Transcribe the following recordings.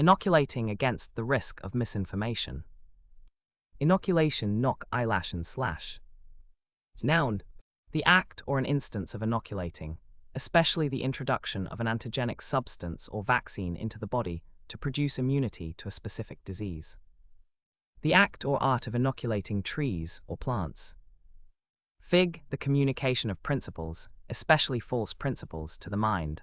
Inoculating against the risk of misinformation. Inoculation knock eyelash and slash. It's noun. The act or an instance of inoculating, especially the introduction of an antigenic substance or vaccine into the body to produce immunity to a specific disease. The act or art of inoculating trees or plants. Fig, the communication of principles, especially false principles, to the mind.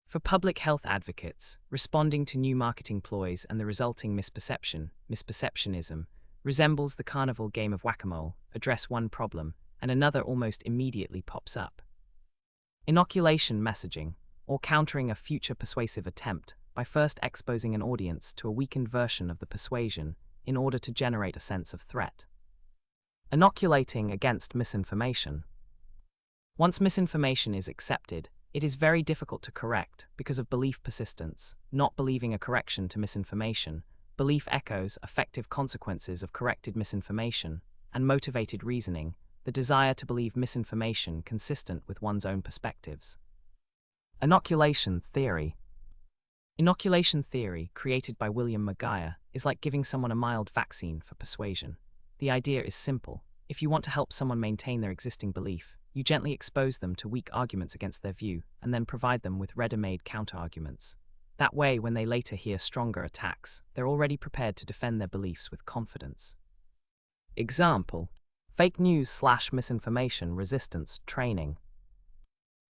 For public health advocates, responding to new marketing ploys and the resulting misperceptionism, resembles the carnival game of whack-a-mole, address one problem, and another almost immediately pops up. Inoculation messaging, or countering a future persuasive attempt by first exposing an audience to a weakened version of the persuasion in order to generate a sense of threat. Inoculating against misinformation. Once misinformation is accepted, it is very difficult to correct because of belief persistence, not believing a correction to misinformation, belief echoes, effective consequences of corrected misinformation, and motivated reasoning, the desire to believe misinformation consistent with one's own perspectives. Inoculation theory. Inoculation theory, created by William McGuire, is like giving someone a mild vaccine for persuasion. The idea is simple. If you want to help someone maintain their existing belief, you gently expose them to weak arguments against their view, and then provide them with ready-made counterarguments. That way, when they later hear stronger attacks, they're already prepared to defend their beliefs with confidence. Example: fake news/misinformation resistance training.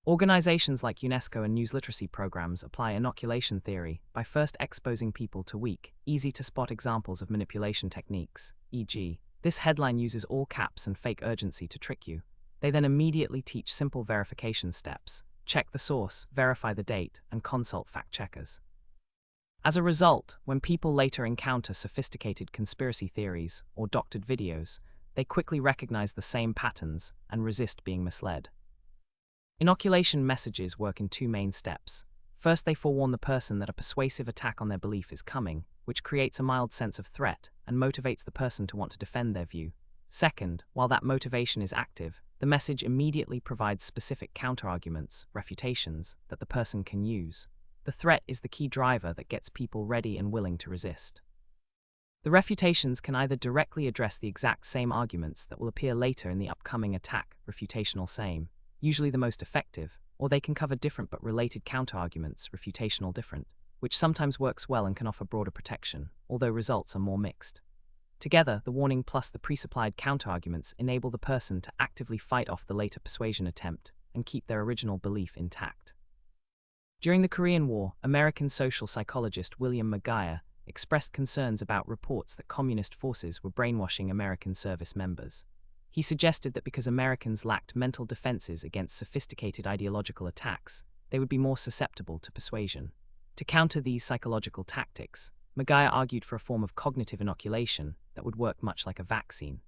Organizations like UNESCO and news literacy programs apply inoculation theory by first exposing people to weak, easy-to-spot examples of manipulation techniques, e.g., this headline uses all caps and fake urgency to trick you. They then immediately teach simple verification steps: check the source, verify the date, and consult fact-checkers. As a result, when people later encounter sophisticated conspiracy theories or doctored videos, they quickly recognize the same patterns and resist being misled. Inoculation messages work in two main steps. First, they forewarn the person that a persuasive attack on their belief is coming, which creates a mild sense of threat and motivates the person to want to defend their view. Second, while that motivation is active, the message immediately provides specific counterarguments, refutations, that the person can use. The threat is the key driver that gets people ready and willing to resist. The refutations can either directly address the exact same arguments that will appear later in the upcoming attack, refutational same, usually the most effective, or they can cover different but related counterarguments, refutational different, which sometimes works well and can offer broader protection, although results are more mixed. Together, the warning plus the pre-supplied counterarguments enable the person to actively fight off the later persuasion attempt and keep their original belief intact. During the Korean War, American social psychologist William McGuire expressed concerns about reports that communist forces were brainwashing American service members. He suggested that because Americans lacked mental defenses against sophisticated ideological attacks, they would be more susceptible to persuasion. To counter these psychological tactics, McGuire argued for a form of cognitive inoculation that would work much like a vaccine.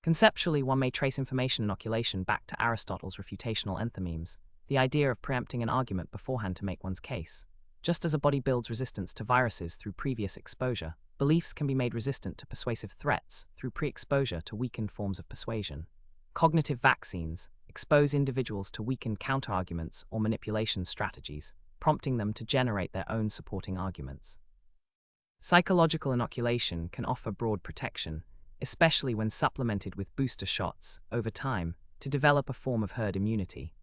Conceptually, one may trace information inoculation back to Aristotle's refutational enthymemes, the idea of preempting an argument beforehand to make one's case. Just as a body builds resistance to viruses through previous exposure, beliefs can be made resistant to persuasive threats through pre-exposure to weakened forms of persuasion. Cognitive vaccines expose individuals to weakened counterarguments or manipulation strategies, prompting them to generate their own supporting arguments. Psychological inoculation can offer broad protection, especially when supplemented with booster shots, over time, to develop a form of herd immunity.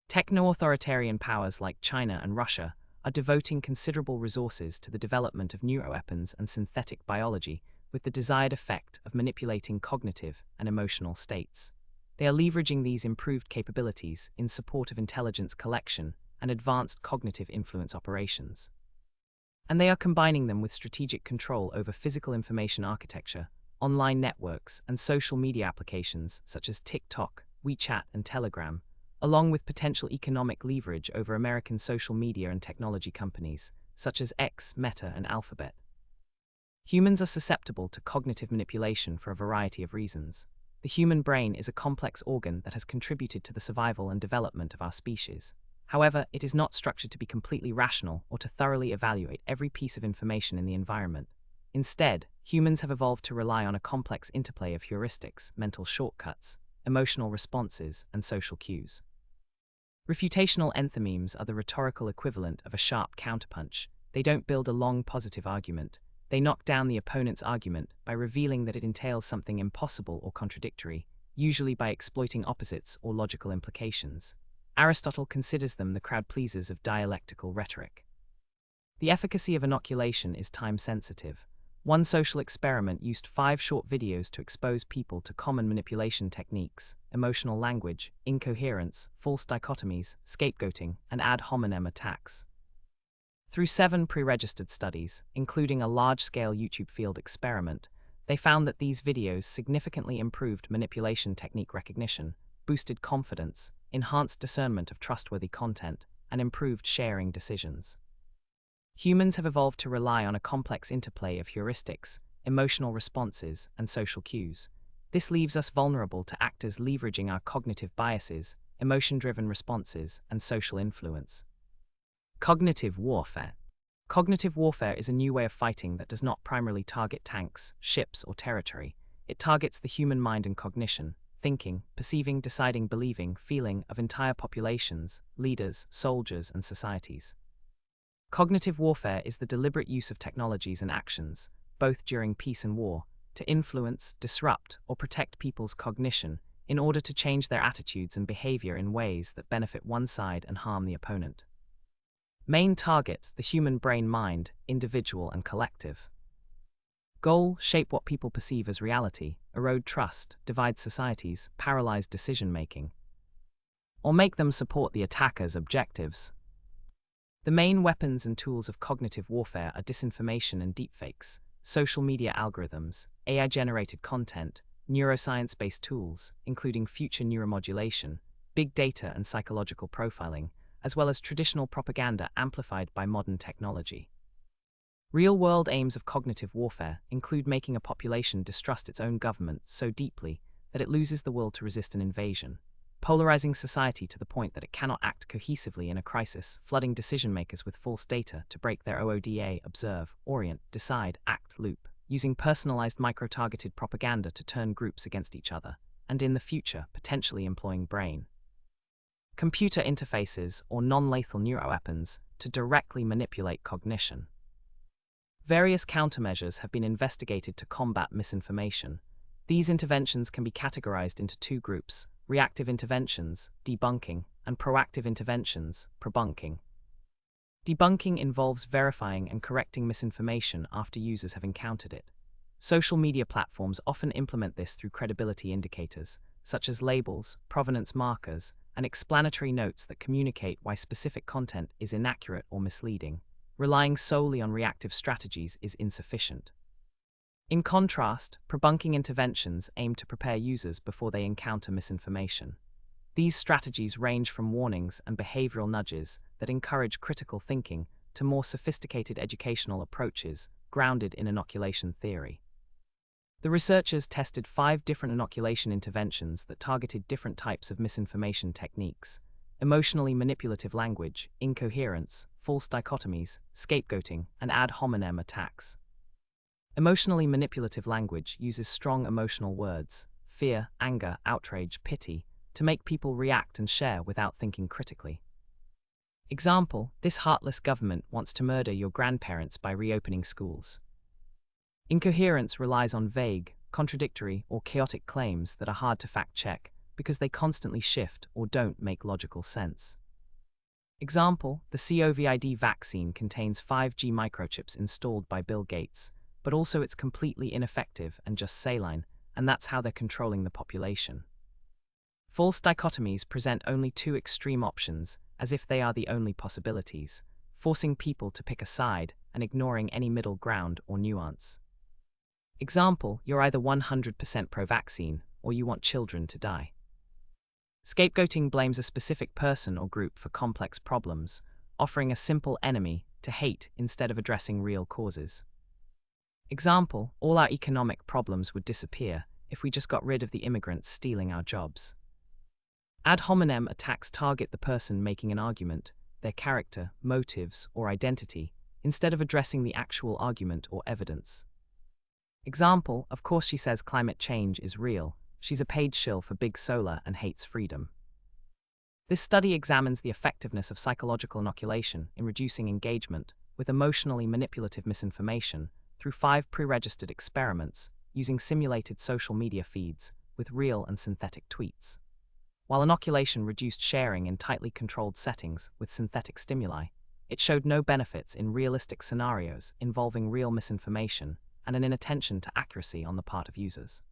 Techno-authoritarian powers like China and Russia are devoting considerable resources to the development of neuroweapons and synthetic biology with the desired effect of manipulating cognitive and emotional states. They are leveraging these improved capabilities in support of intelligence collection and advanced cognitive influence operations. And they are combining them with strategic control over physical information architecture, online networks, and social media applications such as TikTok, WeChat, and Telegram, along with potential economic leverage over American social media and technology companies, such as X, Meta, and Alphabet. Humans are susceptible to cognitive manipulation for a variety of reasons. The human brain is a complex organ that has contributed to the survival and development of our species. However, it is not structured to be completely rational or to thoroughly evaluate every piece of information in the environment. Instead, humans have evolved to rely on a complex interplay of heuristics, mental shortcuts, emotional responses, and social cues. Refutational enthymemes are the rhetorical equivalent of a sharp counterpunch, they don't build a long positive argument. They knock down the opponent's argument by revealing that it entails something impossible or contradictory, usually by exploiting opposites or logical implications. Aristotle considers them the crowd pleasers of dialectical rhetoric. The efficacy of inoculation is time-sensitive. One social experiment used 5 short videos to expose people to common manipulation techniques: emotional language, incoherence, false dichotomies, scapegoating, and ad hominem attacks. Through 7 pre-registered studies, including a large-scale YouTube field experiment, they found that these videos significantly improved manipulation technique recognition, boosted confidence, enhanced discernment of trustworthy content, and improved sharing decisions. Humans have evolved to rely on a complex interplay of heuristics, emotional responses, and social cues. This leaves us vulnerable to actors leveraging our cognitive biases, emotion-driven responses, and social influence. Cognitive warfare. Cognitive warfare is a new way of fighting that does not primarily target tanks, ships, or territory. It targets the human mind and cognition, thinking, perceiving, deciding, believing, feeling of entire populations, leaders, soldiers, and societies. Cognitive warfare is the deliberate use of technologies and actions, both during peace and war, to influence, disrupt, or protect people's cognition in order to change their attitudes and behavior in ways that benefit one side and harm the opponent. Main targets: the human brain-mind, individual and collective. Goal: shape what people perceive as reality, erode trust, divide societies, paralyze decision-making, or make them support the attacker's objectives. The main weapons and tools of cognitive warfare are disinformation and deepfakes, social media algorithms, AI-generated content, neuroscience-based tools, including future neuromodulation, big data and psychological profiling, as well as traditional propaganda amplified by modern technology. Real-world aims of cognitive warfare include making a population distrust its own government so deeply that it loses the will to resist an invasion, polarizing society to the point that it cannot act cohesively in a crisis, flooding decision-makers with false data to break their OODA, observe, orient, decide, act loop, using personalized micro-targeted propaganda to turn groups against each other, and in the future, potentially employing brain computer interfaces or non-lethal neuroweapons to directly manipulate cognition. Various countermeasures have been investigated to combat misinformation. These interventions can be categorized into 2 groups: reactive interventions, debunking, and proactive interventions, prebunking. Debunking involves verifying and correcting misinformation after users have encountered it. Social media platforms often implement this through credibility indicators, such as labels, provenance markers, and explanatory notes that communicate why specific content is inaccurate or misleading. Relying solely on reactive strategies is insufficient. In contrast, prebunking interventions aim to prepare users before they encounter misinformation. These strategies range from warnings and behavioral nudges that encourage critical thinking to more sophisticated educational approaches grounded in inoculation theory. The researchers tested 5 different inoculation interventions that targeted different types of misinformation techniques: emotionally manipulative language, incoherence, false dichotomies, scapegoating, and ad hominem attacks. Emotionally manipulative language uses strong emotional words, fear, anger, outrage, pity, to make people react and share without thinking critically. Example: this heartless government wants to murder your grandparents by reopening schools. Incoherence relies on vague, contradictory, or chaotic claims that are hard to fact-check because they constantly shift or don't make logical sense. Example: the COVID vaccine contains 5G microchips installed by Bill Gates, but also it's completely ineffective and just saline, and that's how they're controlling the population. False dichotomies present only 2 extreme options, as if they are the only possibilities, forcing people to pick a side and ignoring any middle ground or nuance. Example: you're either 100% pro-vaccine or you want children to die. Scapegoating blames a specific person or group for complex problems, offering a simple enemy to hate instead of addressing real causes. Example: all our economic problems would disappear if we just got rid of the immigrants stealing our jobs. Ad hominem attacks target the person making an argument, their character, motives, or identity, instead of addressing the actual argument or evidence. Example: of course she says climate change is real, she's a paid shill for big solar and hates freedom. This study examines the effectiveness of psychological inoculation in reducing engagement, with emotionally manipulative misinformation through 5 pre-registered experiments using simulated social media feeds with real and synthetic tweets. While inoculation reduced sharing in tightly controlled settings with synthetic stimuli, it showed no benefits in realistic scenarios involving real misinformation and an inattention to accuracy on the part of users.